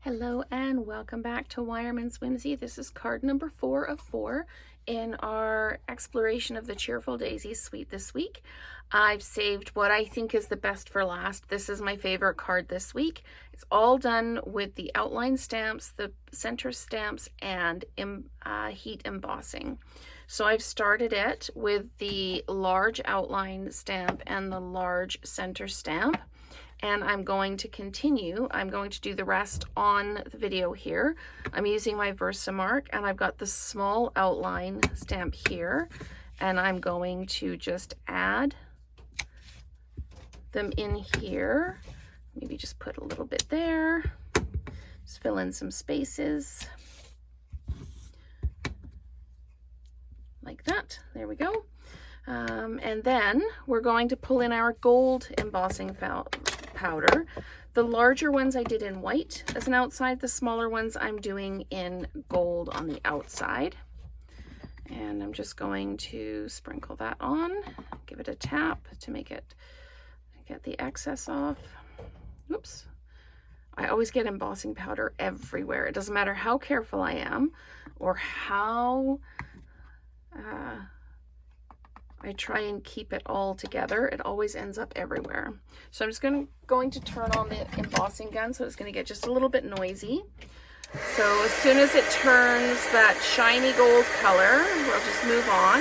Hello and welcome back to Wireman's Whimsy. This is card number 4 of 4 in our exploration of the Cheerful Daisies suite this week. I've saved what I think is the best for last. This is my favorite card this week. It's all done with the outline stamps, the center stamps, and heat embossing. So I've started it with the large outline stamp and the large center stamp. And I'm going to continue. I'm going to do the rest on the video here. I'm using my Versamark and I've got the small outline stamp here, and I'm going to just add them in here. Maybe just put a little bit there. Just fill in some spaces. Like that. There we go. And then we're going to pull in our gold embossing powder. The larger ones I did in white as an outside, the smaller ones I'm doing in gold on the outside. And I'm just going to sprinkle that on, give it a tap to make it, get the excess off. Oops. I always get embossing powder everywhere. It doesn't matter how careful I am or how I try and keep it all together. It always ends up everywhere. So I'm just going to turn on the embossing gun, so it's going to get just a little bit noisy. So as soon as it turns that shiny gold color, we'll just move on.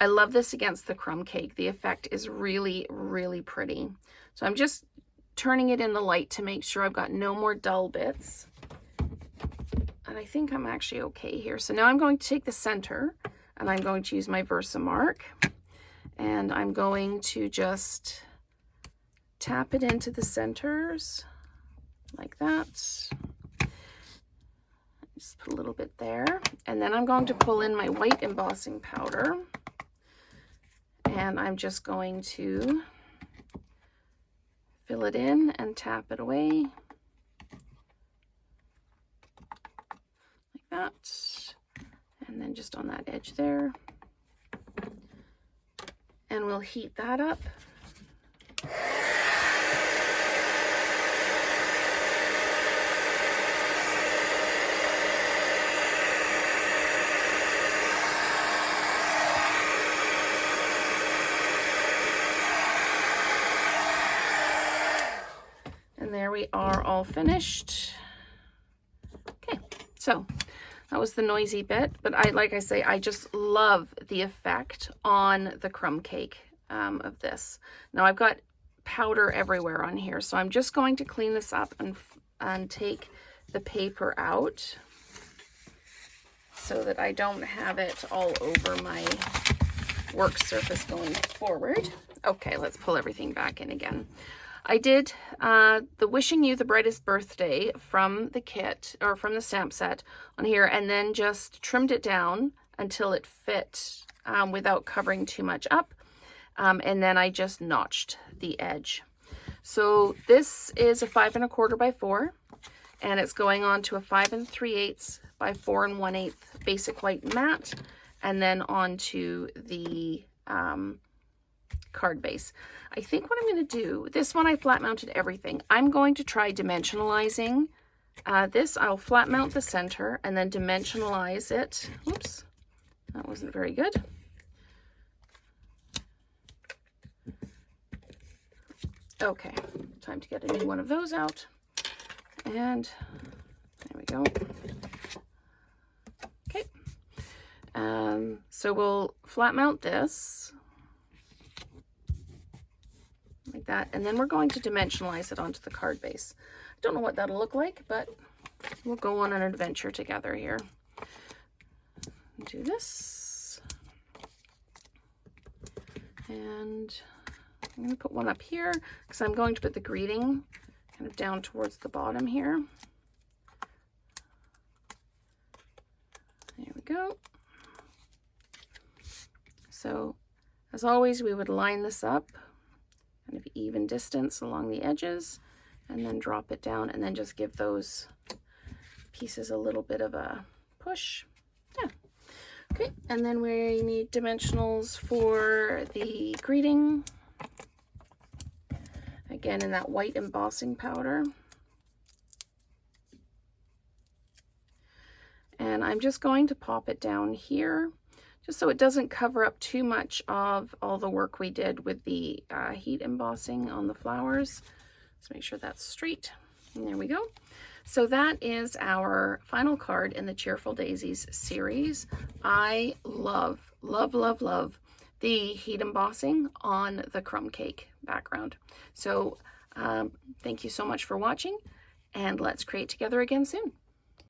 I love this against the crumb cake. The effect is really, really pretty. So I'm just turning it in the light to make sure I've got no more dull bits. And I think I'm actually okay here. So now I'm going to take the center and I'm going to use my Versamark. And I'm going to just tap it into the centers like that. Just put a little bit there. And then I'm going to pull in my white embossing powder. And I'm just going to fill it in and tap it away like that. And then just on that edge there. And we'll heat that up. And there we are, all finished. Okay, so that was the noisy bit, but like I say, I just love the effect on the crumb cake of this. Now I've got powder everywhere on here, so I'm just going to clean this up and take the paper out so that I don't have it all over my work surface going forward. Okay, let's pull everything back in again. I did the Wishing You the Brightest Birthday from the kit, or from the stamp set on here, and then just trimmed it down until it fit without covering too much up. And then I just notched the edge. So this is a 5 1/4 by 4, and it's going on to a 5 3/8 by 4 1/8 basic white matte, and then onto the card base. I think what I'm going to do, this one I flat mounted everything. I'm going to try dimensionalizing this. I'll flat mount the center and then dimensionalize it. Oops, that wasn't very good. Okay, time to get a new one of those out. And there we go. Okay, so we'll flat mount this like that, and then we're going to dimensionalize it onto the card base. I don't know what that'll look like, but we'll go on an adventure together here. Do this, and I'm going to put one up here because I'm going to put the greeting kind of down towards the bottom here. There we go. So as always, we would line this up kind of even distance along the edges, and then drop it down, and then just give those pieces a little bit of a push. Yeah. Okay, and then we need dimensionals for the greeting. Again, in that white embossing powder. And I'm just going to pop it down here, just so it doesn't cover up too much of all the work we did with the heat embossing on the flowers. Let's make sure that's straight. And there we go. So that is our final card in the Cheerful Daisies series. I love, love, love, love the heat embossing on the crumb cake background. So thank you so much for watching, and let's create together again soon.